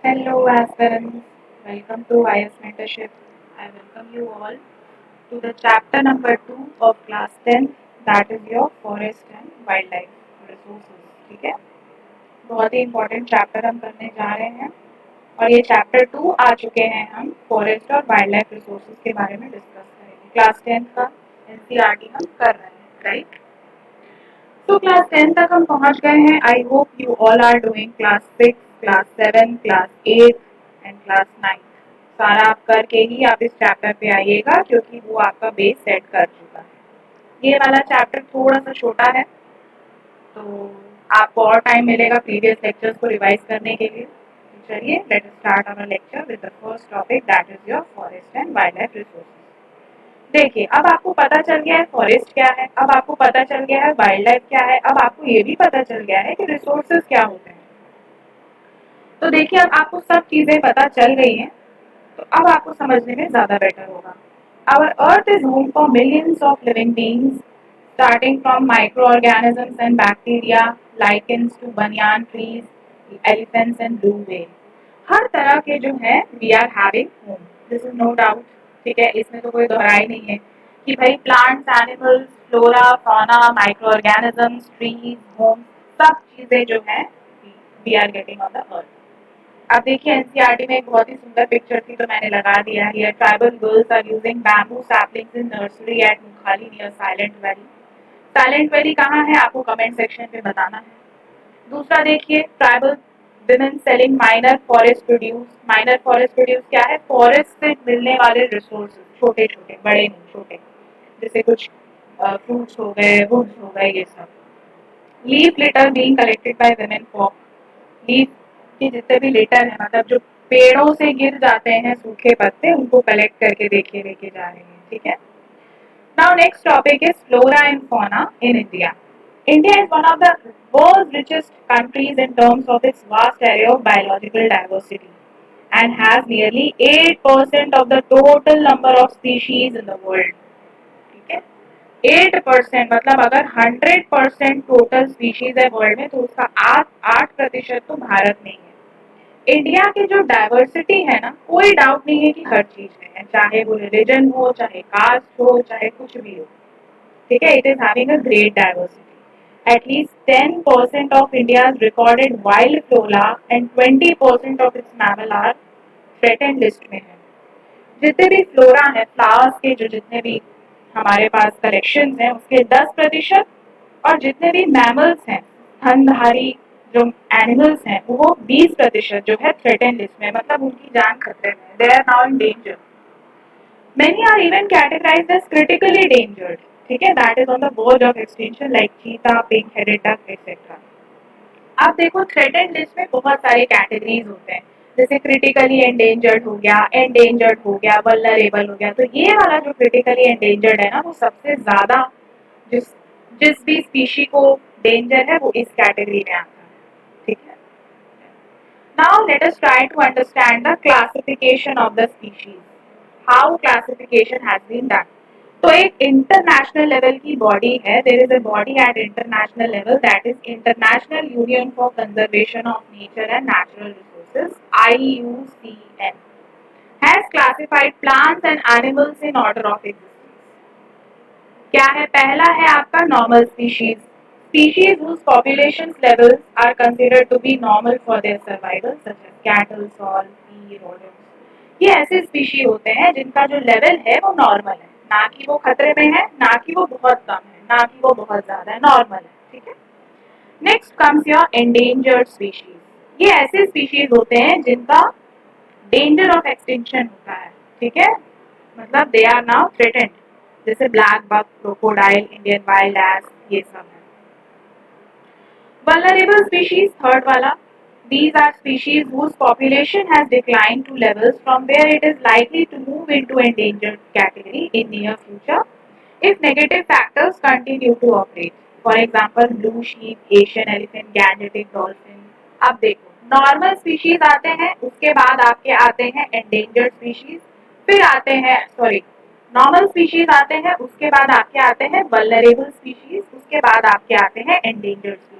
Hello, aspirants. Welcome to IS Mentorship. I welcome you all to the chapter number 2 of class 10, that is your forest and wildlife resources. ठीक है, बहुत ही important chapter हम करने जा रहे हैं और ये चैप्टर 2 आ चुके हैं। हम फॉरेस्ट और वाइल्ड लाइफ रिसोर्सेज के बारे में डिस्कस करेंगे। क्लास 10 का एनसीईआरटी हम कर रहे हैं, राइट? तो क्लास 10 तक हम पहुंच गए हैं। I hope you all are doing class 6, class 7, class 8 and class 9। सारा आप करके ही आप इस चैप्टर पे आइएगा, क्योंकि वो आपका बेस सेट कर चुका है। ये वाला चैप्टर थोड़ा सा छोटा है, तो आपको और टाइम मिलेगा प्रीवियस लेक्चर्स को रिवाइज करने के लिए। चलिए, let us start our lecture with the first topic, that is your forest and wild life resources. देखिए, अब आपको पता चल गया है फॉरेस्ट क्या है, अब आपको पता चल गया है वाइल्ड लाइफ क्या है, अब आपको ये भी पता चल गया है कि रिसोर्सेज क्या होते हैं। तो देखिए, अब आपको सब चीजें पता चल गई हैं, तो अब आपको समझने में ज्यादा बेटर होगा। Our Earth is home for millions of living beings, starting from microorganisms and bacteria, lichens to banyan trees, elephants and blue whale. हर तरह के जो है we are having home. This is no doubt. ठीक है, इसमें तो कोई दोहराई नहीं है कि भाई plants, animals, flora, fauna, micro organisms, trees, home, सब चीजें जो है we are getting on the earth. अब देखिए, एनसीईआरटी में एक बहुत ही सुंदर पिक्चर थी, तो मैंने लगा दिया है। Tribal girls are using bamboo saplings in nursery at Mukhali near silent valley. Silent valley कहाँ है, आपको कमेंट सेक्शन में बताना है। दूसरा देखिए, tribal women selling minor forest produce. Minor forest produce क्या है? फॉरेस्ट से मिलने वाले रिसोर्सेज, छोटे छोटे, बड़े नहीं, छोटे, जैसे कुछ फ्रूट्स हो गए, वुड्स हो गए, ये सब। Leaf litre being collected by women for. Leaf के जितने भी लिटर है, मतलब जो पेड़ों से गिर जाते हैं सूखे पत्ते, उनको कलेक्ट करके देखिए लेके जा रहे हैं। ठीक है। Now next topic is flora and fauna in India. India is one of the world's richest countries in terms of its vast area of biological diversity and has nearly 8% of the total number of species in the world. ठीक है, 8%, मतलब अगर 100% total species है world में, तो उसका 8% तो भारत में ही है। इंडिया की जो डाइवर्सिटी है ना, कोई डाउट नहीं है कि हर चीज में है, चाहे वो रिलीजन हो, चाहे कास्ट हो, चाहे कुछ भी हो। ठीक है, it is having a great diversity. At least 10% of India's recorded wild flora and 20% of its mammal are threatened list में है। जितने भी फ्लोरा है, फ्लावर्स के जो जितने भी हमारे पास कलेक्शन है, उसके 10%, और जितने भी मैमल्स हैं, स्तनधारी जो एनिमल्स हैं, वो 20% जो है थ्रेटेन लिस्ट में, मतलब उनकी जान खतरे में, they are now in danger. Many are even categorized as critically endangered. ठीक है, that is on the verge of extinction, like cheetah, pink headed duck etcetera. अब देखो, थ्रेटेड लिस्ट में बहुत सारे कैटेगरीज होते हैं, जैसे क्रिटिकली एंडेंजर्ड हो गया, वल्नरेबल हो गया। तो ये वाला जो क्रिटिकली एंडेंजर्ड है ना, वो सबसे ज्यादा जिस जिस भी स्पीशी को डेंजर है, वो इस कैटेगरी में आता है। ठीक है। Now let us try to understand the classification of the species, how classification has been done. तो एक इंटरनेशनल लेवल की बॉडी है, there is a body at international level, that is International Union for Conservation of Nature and Natural Resources, IUCN, has classified plants and animals in order of existence. क्या है? पहला है आपका normal species, species whose population levels are considered to be normal for their survival, such as cattle, sow, bee, rodents। ये ऐसे species होते हैं जिनका जो लेवल है वो नॉर्मल है, ना कि वो खतरे में है, ना कि वो बहुत कम है, ना कि वो बहुत ज्यादा है, नॉर्मल है। ठीक है। Next comes your endangered species. ये ऐसे स्पीशीज होते हैं जिनका डेंजर ऑफ एक्सटिंक्शन होता है। ठीक है, मतलब दे आर नाउ थ्रेटेंड, जैसे black buck, crocodile, Indian wild ass, ये सब है। Vulnerable species, third wala. These are species whose population has declined to levels from where it is likely to move into endangered category in near future if negative factors continue to operate. For example, blue sheep, Asian elephant, Gangetic dolphin. अब देखो, normal species आते हैं, उसके बाद आपके आते हैं endangered species, फिर आते हैं, सॉरी, नॉर्मल स्पीशीज आते हैं, उसके बाद आपके आते हैं वल्नरेबल स्पीशीज, उसके बाद आपके आते हैं एंडेंजर्ड स्पीशीज।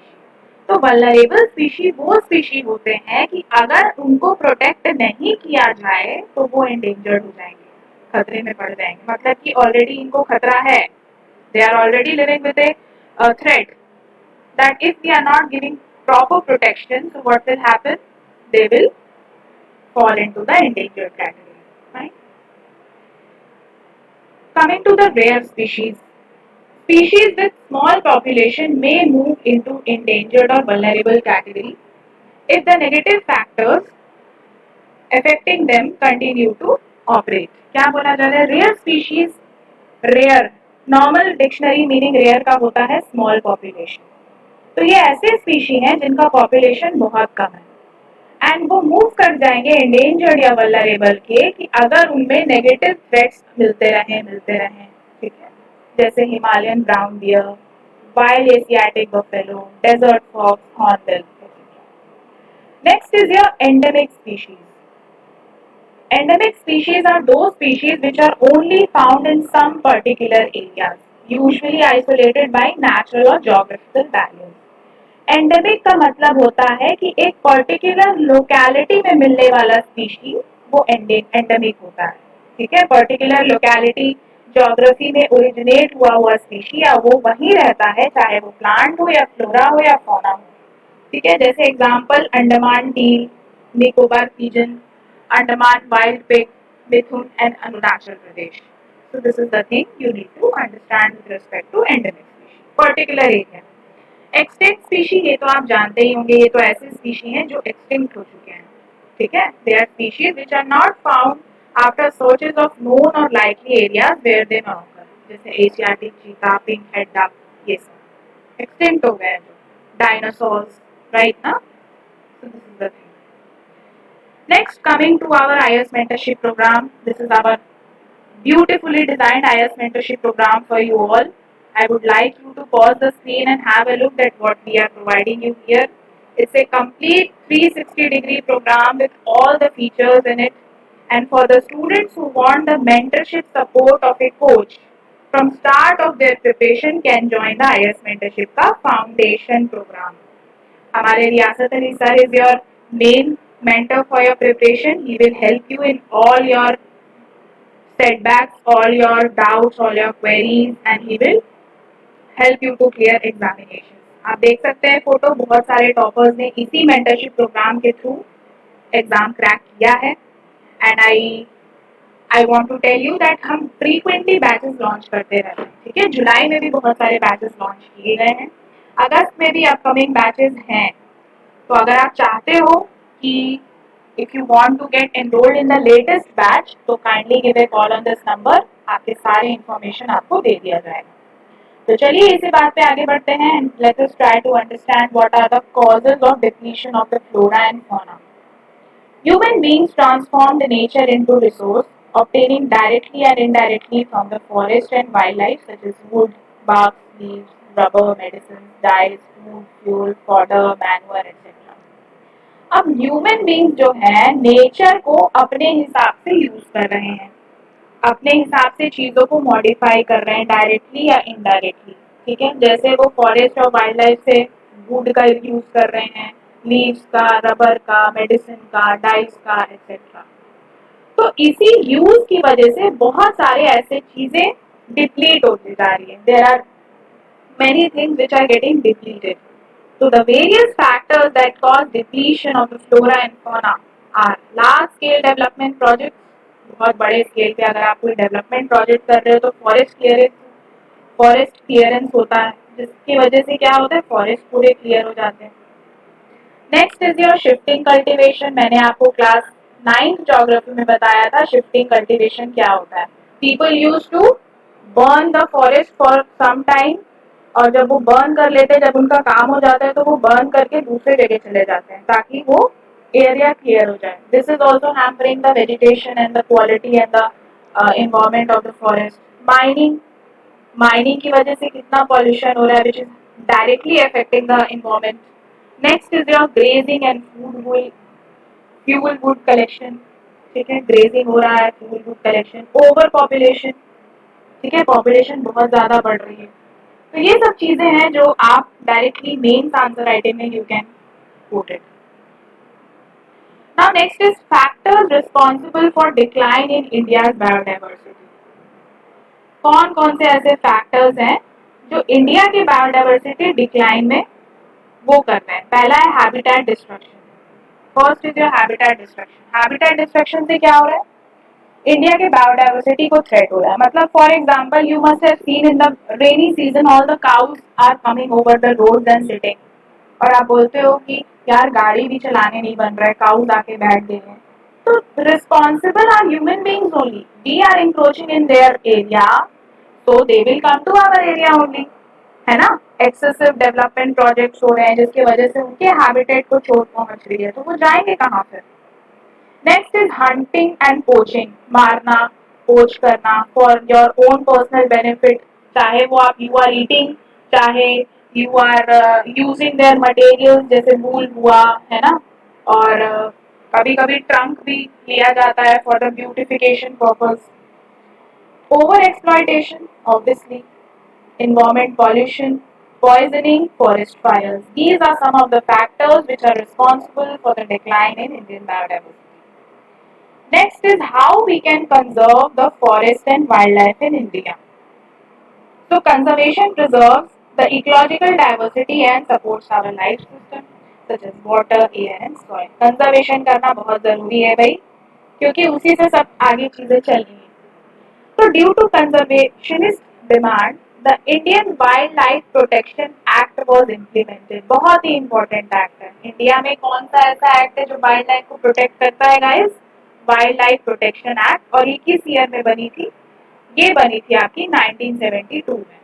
तो वल्नरेबल स्पीशी वो स्पीशी होते हैं कि अगर उनको प्रोटेक्ट नहीं किया जाए तो वो एंडेंजर्ड हो जाएंगे, खतरे में पड़ जाएंगे, मतलब कि ऑलरेडी इनको खतरा है, they are already living with a threat, that if we are not giving proper protection, so what will happen? They will fall into the endangered category. Right? Coming to the rare species. Species with small population may move into endangered or vulnerable category if the negative factors affecting them continue to operate. क्या बोला जा रहा है? Rare species, rare normal dictionary meaning rare का होता है small population, तो ये ऐसे स्पीशी हैं जिनका पॉपुलेशन बहुत कम है एंड वो मूव कर जाएंगे एंडेंजर्ड या वल्नरेबल के कि अगर उनमें नेगेटिव थ्रेट्स मिलते रहें, ठीक है, जैसे Himalayan brown bear, wild Asiatic buffalo, desert fox, hornbill. Next is your endemic species. Endemic species are those species which are only found in some particular areas, usually isolated by natural or geographical barriers. Endemic का मतलब होता है कि एक particular locality में मिलने वाला species वो एंडेमिक होता है, ठीक है, पर्टिकुलर लोकेलिटी ज्योग्राफी में ओरिजिनेट हुआ स्पीशी या वो वहीं रहता है, चाहे वो प्लांट हो या फ्लोरा हो या फौना हो, ठीक है, जैसे example Andaman teal, Nicobar pigeon, Andaman wild pig, mithun and Arunachal Pradesh. So this is the thing you need to understand with respect to endemic species, particular area. Extinct species ये तो आप जानते ही होंगे, ये तो ऐसे स्पीशी हैं जो एक्सटिंक्ट हो चुके हैं, ठीक है, they are species which are not found after searches of known or likely areas where they may occur, जैसे Asiatic cheetah, pink head duck, ये सब एक्सटिंक्ट हो गए, डायनासोर्स, राइट ना. So this is the thing. Next, coming to our IS mentorship program, this is our beautifully designed IS mentorship program for you all. I would like you to pause the screen and have a look at what we are providing you here. It's a complete 360-degree program with all the features in it. And for the students who want the mentorship support of a coach, from start of their preparation can join the IS mentorship का foundation program. हमारे रियासत Ali sir is your main mentor for your preparation. He will help you in all your setbacks, all your doubts, all your queries, and he will help you to clear examination. आप देख सकते हैं photo, बहुत सारे toppers ने इसी mentorship program के through exam crack किया है and I want to tell you that हम फ्रीक्वेंटली बैचेस लॉन्च करते रहते हैं, ठीक है, जुलाई में भी बहुत सारे बैचेस लॉन्च किए गए हैं, अगस्त में भी अपकमिंग बैचेस हैं, तो अगर आप चाहते हो कि if you want to get enrolled in the latest batch, तो kindly give a call on this number, आपके सारे इंफॉर्मेशन आपको दे दिया जाएगा. तो चलिए इसी बात पे आगे बढ़ते हैं and let us try to understand what are the causes of depletion of the flora and fauna. Human beings transformed nature into resource, obtaining directly and indirectly from the forest and wildlife such as wood, bark, leaves, rubber, medicines, dyes, food, fuel, fodder, manure, etc. अब human being जो है nature को अपने हिसाब से use कर रहे हैं, अपने हिसाब से चीजों को मॉडिफाई कर रहे हैं डायरेक्टली या इनडायरेक्टली, ठीक है, जैसे वो फॉरेस्ट और वाइल्ड लाइफ से वुड का यूज कर रहे हैं, लीव्स का, रबर का, मेडिसिन का, डाइस का, एक्सेट्रा. तो इसी यूज की वजह से बहुत सारे ऐसे चीजें डिप्लीट होती जा रही है. There are many things which are getting depleted. So the various factors that cause depletion of the flora and fauna are large scale development projects. बहुत बड़े स्केल पे अगर आप कोई डेवलपमेंट प्रोजेक्ट कर रहे हो तो फॉरेस्ट क्लियरेंस होता है, जिसकी वजह से क्या होता है, फॉरेस्ट पूरे क्लियर हो जाते हैं. Next is your shifting cultivation. मैंने आपको क्लास 9th ज्योग्राफी में बताया था शिफ्टिंग कल्टीवेशन क्या होता है. People use to burn the forest for some time, और जब वो बर्न कर लेते हैं, जब उनका काम हो जाता है तो वो बर्न करके दूसरे जगह चले जाते हैं ताकि वो एरिया क्लियर हो जाए. This is also hampering the vegetation and the quality and the environment of the forest. Mining की वजह से कितना पॉल्यूशन हो रहा है which is directly affecting the environment. Next is your grazing and fuel wood collection, ठीक है, grazing हो रहा है, fuel wood collection, over population, ठीक है, पॉपुलेशन बहुत ज्यादा बढ़ रही है, तो ये सब चीजें हैं जो आप डायरेक्टली मेंस आंसर राइटिंग में you can coat it. Now next is factors responsible for decline in India's biodiversity. कौन कौन से ऐसे फैक्टर्स हैं जो इंडिया की बायोडाइवर्सिटी डिक्लाइन में वो कर रहे हैं. पहला है habitat destruction. First is your habitat destruction. Habitat destruction से क्या हो रहा है, इंडिया के बायोडाइवर्सिटी को थ्रेट हो रहा है. मतलब for example you must have seen in the rainy season all the cows are coming over the roads and sitting, और आप बोलते हो कि यार गाड़ी भी चलाने नहीं बन रहा है, काउज आके बैठ गए हैं. तो responsible are human beings only. We are encroaching in their area, so they will come to our area only, है ना. एक्सेसिव डेवलपमेंट प्रोजेक्ट्स हो रहे हैं जिसकी वजह से उनके हैबिटेट को चोट पहुंच रही है, तो वो जाएंगे कहाँ फिर. Next is hunting and poaching. मारना, पोच करना for your own personal benefit. चाहे वो आप यू आर ईटिंग, चाहे you are using their materials, जैसे वूल हुआ, है ना. और कभी कभी ट्रंक भी लिया जाता है for the beautification purpose. Over exploitation obviously, environment pollution, poisoning, forest fires. These are some of the factors which are responsible for the decline in Indian biodiversity. Next is how we can conserve the forest and wildlife in India. So conservation preserves the ecological diversity and supports our life system such as water, air and soil. Conservation करना बहुत जरूरी है भाई, क्योंकि उसी से सब आगे चीजें चल रही हैं. So due to conservationist demand, the Indian Wildlife Protection Act was implemented. बहुत ही important act है. इंडिया में कौन सा ऐसा एक्ट है जो वाइल्ड लाइफ को प्रोटेक्ट करता है guys? Wild life protection act. और ये किस ईयर में बनी थी? ये बनी थी आपकी 1972 में.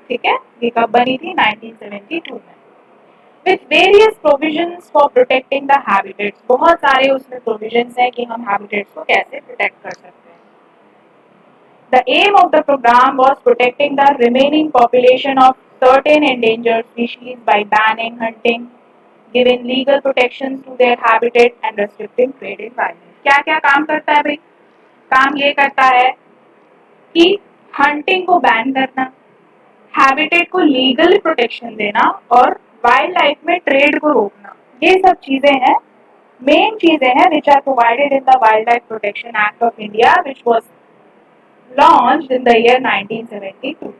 ठीक है, ये कब बनी थी? 1972 में. With various provisions for protecting the habitats. बहुत सारे उसमें provisions हैं कि हम habitats को कैसे protect कर सकते हैं. The aim of the program was protecting the remaining population of certain endangered species by banning hunting, giving legal protections to their habitat and restricting trade in wildlife. क्या क्या काम करता है भाई? काम ये करता है कि हंटिंग को बैन करना, हैबिटेट को लीगल प्रोटेक्शन देना और वाइल्ड लाइफ में ट्रेड को रोकना. ये सब चीजें हैं, मेन चीजें हैं which are provided in the Wildlife Protection Act of India, which was launched in the year 1972.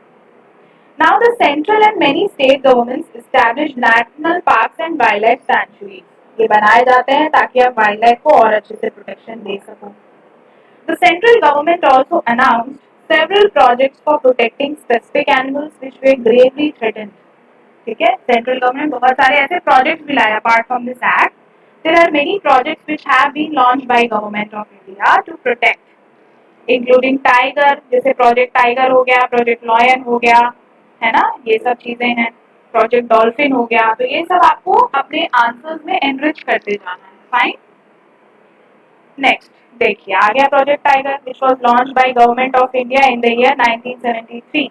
Now the central and many state governments established national parks and wildlife sanctuaries. ये बनाए जाते हैं ताकि आप वाइल्ड लाइफ को और अच्छे से प्रोटेक्शन दे सको. The central government also announced several projects for protecting specific animals which were gravely threatened. ठीक है, सेंट्रल गवर्नमेंट बहुत सारे ऐसे प्रोजेक्ट्स भी लाया. Apart from this act, there are many projects which have been launched by government of India to protect, including tiger, जैसे project tiger हो गया, प्रोजेक्ट लॉयन हो गया, है ना. ये सब चीजें हैं. प्रोजेक्ट डॉल्फिन हो गया. तो ये सब आपको अपने आंसर्स में एनरिच करते जाना है. फाइन. नेक्स्ट देखिए आ गया project tiger, which was launch by government of India in the year 1973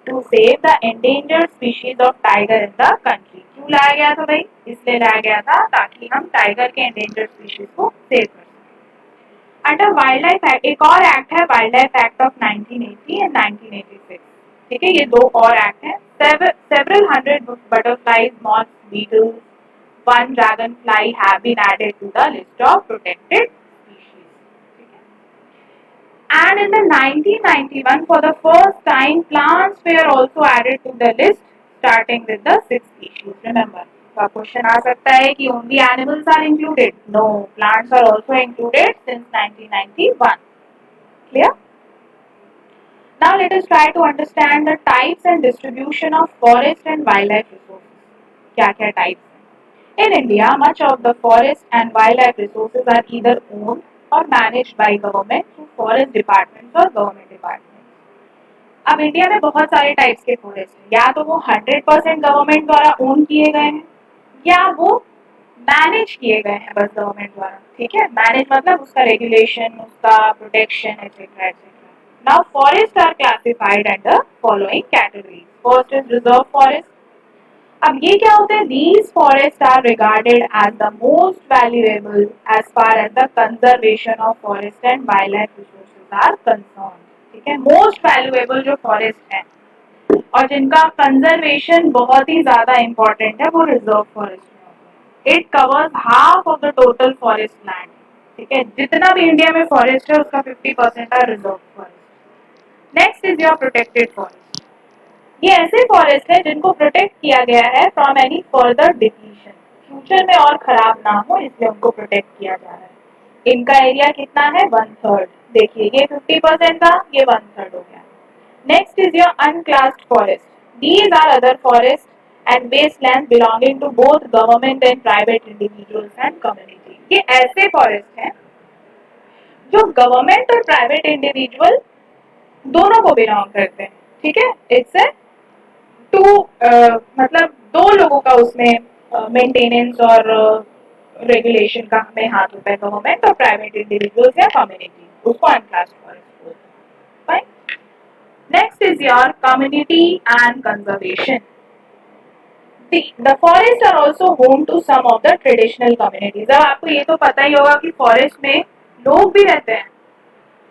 to save the endangered species of tiger in the country. क्यों लाया गया था भाई? इसलिए लाया गया था ताकि हम टाइगर के एंडेंजर्ड स्पीशीज को सेव कर. अंडर वाइल्ड लाइफ एक्ट एक और एक्ट है, wild life act of 1980 and 1986. ठीक है, ये दो और एक्ट हैं. Several hundred butterflies, moths, beetles, one dragonfly have been added to the list of protected species. And in the 1991, for the first time, plants were also added to the list, starting with the 6 species. Remember, the question आ सकता है कि only animals are included. No, plants are also included since 1991. Clear? Now let us try to understand the types and distribution of forest and wildlife resources. क्या क्या types हैं? In India, much of the forest and wildlife resources are either owned or managed by government through forest departments or government departments. अब India में बहुत सारे types के forest हैं. या तो वो 100% गवर्नमेंट द्वारा ओन किए गए हैं, या वो मैनेज किए गए हैं बस गवर्नमेंट द्वारा. ठीक है, मैनेज मतलब उसका रेगुलेशन, उसका protection etcetera etcetera. Now forests are classified under following categories. First is reserve forest. अब ये क्या होते हैं? These forests are regarded as the most valuable as far as the conservation of forest and wildlife resources are concerned. ठीक है, most valuable जो forest है और जिनका कंजर्वेशन बहुत ही ज्यादा इंपॉर्टेंट है वो रिजर्व फॉरेस्ट में। It covers half of the total forest land. ठीक है, जितना भी इंडिया में फॉरेस्ट है उसका 50% है reserve forest. Next is your protected forest. ये ऐसे फॉरेस्ट है जिनको प्रोटेक्ट किया गया है from any further depletion, future में और खराब ना हो इसलिए उनको प्रोटेक्ट किया जा रहा है। इनका एरिया कितना है, 1/3। देखिए ये 50% था, ये 1/3 हो गया। Next is your unclassed forest. These are other forests and wastelands belonging to both government and private individuals and community. ये ऐसे फॉरेस्ट हैं जो गवर्नमेंट और प्राइवेट इंडिविजुअल दोनों को बिलोंग करते हैं। ठीक है, इट्स टू मतलब दो लोगों का उसमें मेंटेनेंस और रेगुलेशन का हमें हाथ होता है, गवर्नमेंट और प्राइवेट इंडिविजुअल्स या कम्युनिटी, उसको अनक्लास्ड फॉरेस्ट बोलते हैं। Next is your community and conservation. The forests are also home to some of the traditional communities. अब आपको ये तो पता ही होगा कि फॉरेस्ट में लोग भी रहते हैं।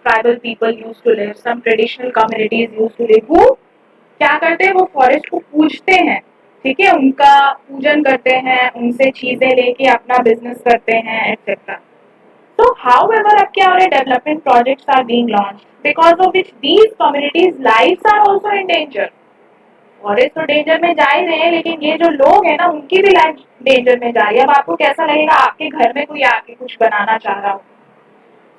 Tribal people use to live, some traditional communities use to live. वो क्या करते हैं, वो फॉरेस्ट को पूजते हैं। ठीक है, उनका पूजन करते हैं, उनसे चीजें लेके अपना बिजनेस करते हैं एक्सेट्रा। So, however, अब क्या हो रहा है, development projects are being launched because of which these communities' lives are also in danger. Forest तो डेंजर में जा ही रहे हैं, लेकिन ये जो लोग हैं ना उनकी भी लाइफ डेंजर में जा रही है। अब आपको कैसा लगेगा आपके घर में कोई आके कुछ बनाना चाह रहा हो।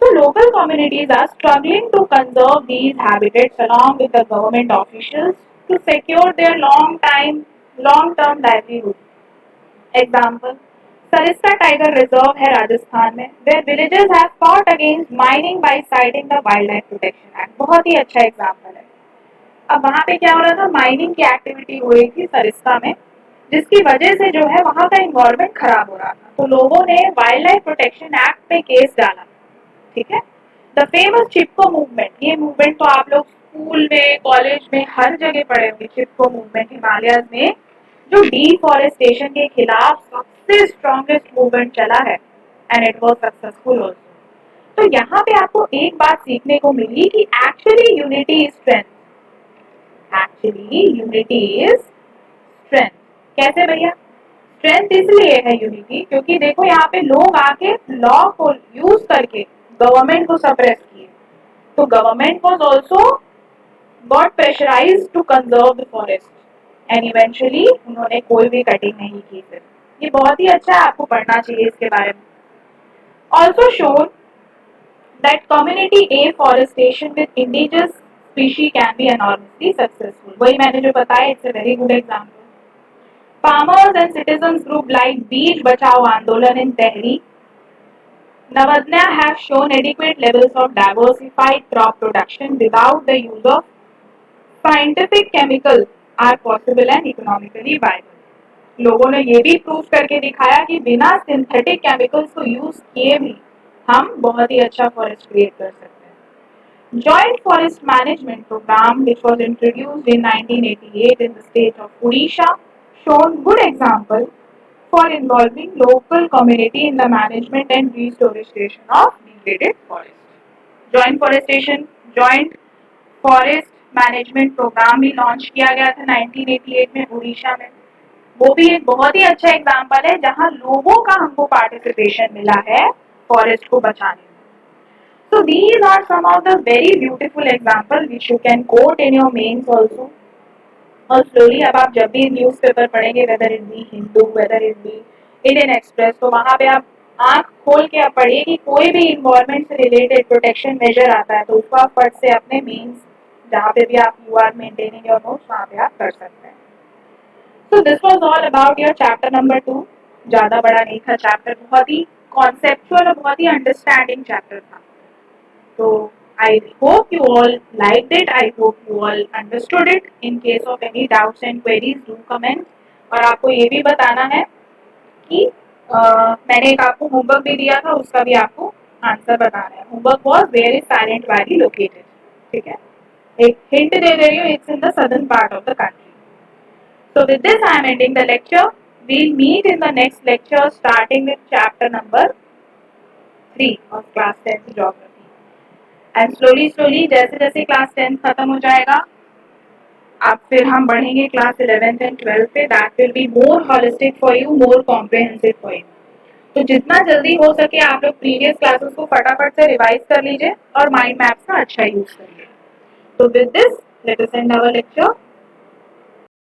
So local communities are struggling to conserve these habitats along with the government officials to secure their long-term livelihood. Example, Sarista Tiger Reserve है राजस्थान में, where villagers have fought against mining by citing the Wildlife Protection Act. बहुत ही अच्छा example है। अब वहाँ पे क्या हो रहा था, माइनिंग की एक्टिविटी हो रही थी सरिस्का में, जिसकी वजह से जो है वहाँ का इन्वायरमेंट खराब हो रहा था। तो लोगों ने वाइल्ड लाइफ प्रोटेक्शन एक्ट पे केस डाला। ठीक है, द फेमस चिपको मूवमेंट, ये मूवमेंट तो आप लोग स्कूल में, कॉलेज में हर जगह पढ़े होंगे। चिपको मूवमेंट हिमालयस में जो डिफॉरेस्टेशन के खिलाफ सबसे स्ट्रॉन्गेस्ट मूवमेंट चला है, and it was successful also. तो यहाँ पे आपको एक बात सीखने को मिली कि actually unity is strength. Actually unity is strength. कैसे भैया, स्ट्रेंथ इसलिए है यूनिटी क्योंकि देखो यहाँ पे लोग आके लॉ को यूज करके गवर्नमेंट को सप्रेस किए। तो government was also got pressurized to conserve the forest and eventually उन्होंने कोई भी कटिंग नहीं की फिर। ये बहुत ही अच्छा है, आपको पढ़ना चाहिए इसके बारे में। Also shown that community afforestation with indigenous species can be enormously successful. वही मैंने जो बताया, it's a very good example. Farmers and citizens group like Beach Bachao Andolan in Tehri, Navadnya have shown adequate levels of diversified crop production without the use of scientific chemicals are possible and economically viable. लोगों ने ये भी prove करके दिखाया कि बिना synthetic chemicals को use किए भी हम बहुत ही अच्छा फॉरेस्ट क्रिएट कर सकते हैं। Joint Forest Management Program, which was introduced in 1988 in the state of Odisha, shown good example for involving local community in the management and restoration of degraded forest. Joint forest management program भी launch किया गया था 1988 में उड़ीसा में। वो भी एक बहुत ही अच्छा एग्जाम्पल है जहाँ लोगों का हमको पार्टिसिपेशन मिला है फॉरेस्ट को बचाने में। So these are some of the very beautiful examples which you can quote in your mains also. और स्लोली अब आप जब भी न्यूज़पेपर पढ़ेंगे, whether it be Hindu, whether it be Indian express, तो वहाँ पे आप आंख खोल के आप पढ़िए कि कोई भी इन्वायरमेंट से रिलेटेड प्रोटेक्शन मेजर आता है तो उसको आप फट से अपने मीन्स जहाँ पे भी आप you are maintaining your notes वहाँ पे आप कर सकते हैं। So this was all about your chapter number 2. ज़्यादा बड़ा नहीं था चैप्टर, बहुत ही कॉन्सेप्चुअल और बहुत ही अंडरस्टैंडिंग चैप्टर था। So I hope you all liked it. I hope you all understood it. In case of any doubts and queries, do comment. और आपको ये भी बताना है कि मैंने एक आपको होमवर्क भी दिया था, उसका भी आपको आंसर बताना है। Homework was where is Silent Valley located. ठीक है, एक हिंट दे रही हूँ, it's in the southern part of the country. So with this I am ending the lecture. We'll meet in the next lecture starting with chapter number 3 of class 10th geography. And slowly जैसे जैसे class 10 खत्म हो जाएगा अब फिर हम बढ़ेंगे class 11th and 12th पे, that will be more holistic for you, more comprehensive for you. तो जितना जल्दी हो सके आप लोग प्रीवियस क्लासेस को फटाफट से रिवाइज कर लीजिए और माइंड मैप्स का अच्छा यूज करिए। तो with this let us end our lecture.